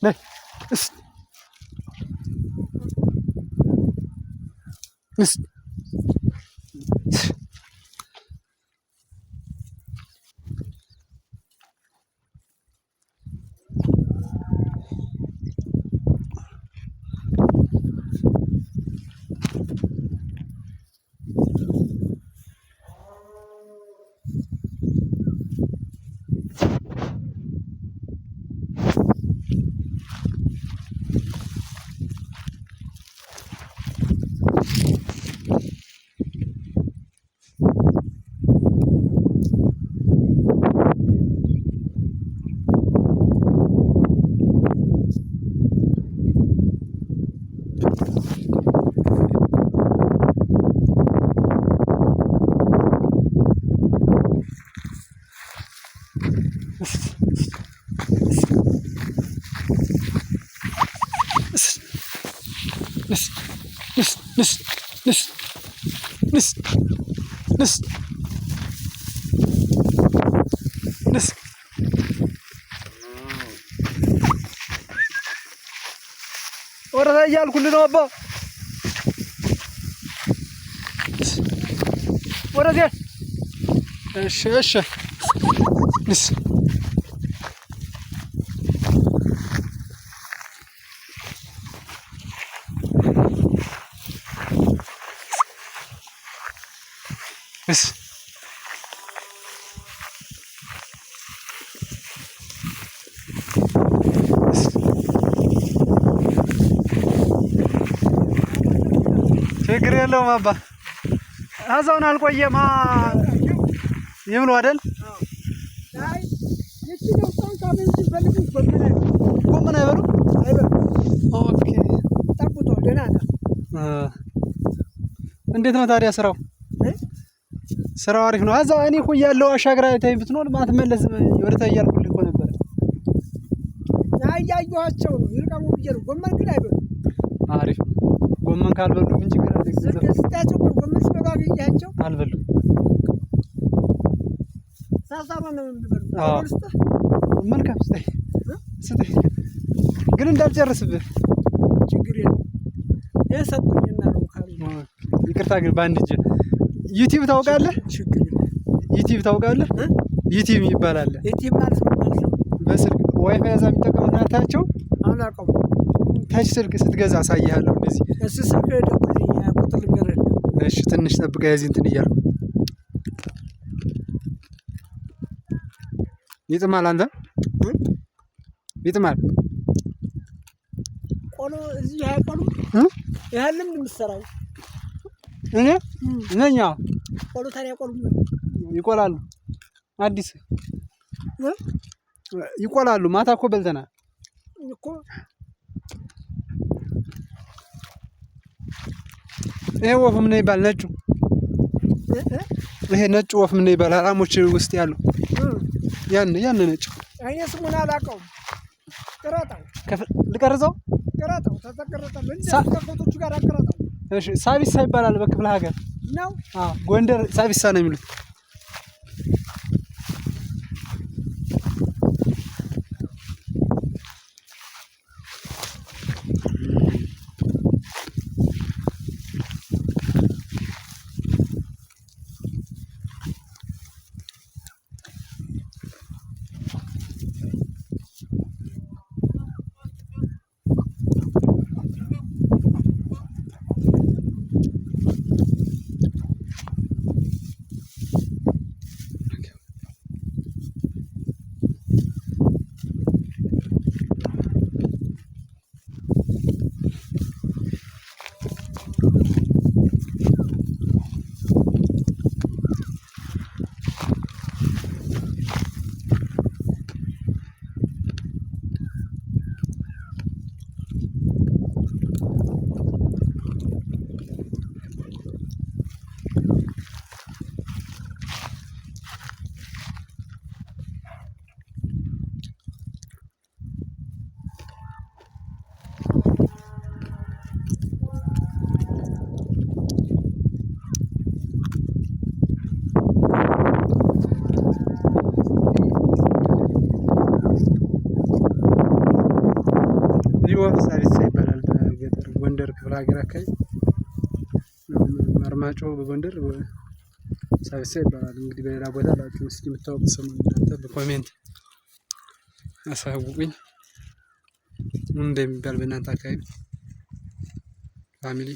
ነይ እስኪ እስኪ ወረዳ እያልኩልህ ነው አባ ወረዳ እሺ እሺ ችግር የለውም አባ አዛውን አልቆየማ ይምሉ አይደል አይ እቺ ነው ታንካበን ሲፈልጉ ጎመን አይበሉ ኦኬ ታቁቶ ደህና ነው እንዴት ነው ታዲያ ስራው አሪፍ ነው አዛ እኔ እኮ ያለው አሻግራ ታይ ብትኖር ማትመለስ ወደታ እያልኩልህ እኮ ነበር ያያዩዋቸው ይልቃሙ ብዬ ጎመን ግን አይበሉ አሪፍ ጎመን ካልበሉ ምን ችግር አለ ስታቸው ጎመን ሲበሉ አገኛቸው አልበሉ ሳሳባ ነው የሚበሉ መልካም ስጠኝ ግን እንዳልጨርስብህ ችግር የለም የሰጡኝና ነው ካሉ ይቅርታ ግን ባንድ እጅ ዩቲዩብ ታውቃለህ ዩቲዩብ ታውቃለህ ዩቲዩብ ይባላል ዩቲዩብ ማለት ነው በስልክ ዋይፋይ ያዛ የሚጠቀሙናታቸው አላውቀውም ታች ስልክ ስትገዛ አሳይሃለሁ እንደዚህ እሱ ስልክ ደውልልኝ ቁጥር ልንገርህ እሺ ትንሽ ጠብቀህ ያዚ እንትን እያልኩ ይጥማል አንተ ይጥማል ቆሎ እዚህ ያቆሉ ያለም እንደምትሰራው እኔ ነኛ ቆሎ ታዲያ ቆሎ ይቆላሉ አዲስ ይቆላሉ ማታ እኮ በልተናል እኮ ይሄ ወፍ ምን ይባል ነጩ ይሄ ነጩ ወፍ ምን ይባል አላሞች ውስጥ ያለው ያን ነጭ አይኔ ስሙን አላውቀውም ቀራጣው ልቀርጸው ቀራጣው ተተቀረጠ ምን ከፎቶቹ ጋር አቀራጣው እሺ ሳቢሳ ይባላል በክፍለ ሀገር ነው ጎንደር ሳቢሳ ነው የሚሉት ሳሪሳ ይባላል በገጠር ጎንደር ክፍለ ሀገር አካባቢ። አርማጭሆ በጎንደር ሳሪሳ ይባላል። እንግዲህ በሌላ ቦታ አላውቅም። እስኪ የምታውቁት ስሙ እናንተ በኮሜንት አሳውቁኝ ምን እንደሚባል በእናንተ አካባቢ ፋሚሊ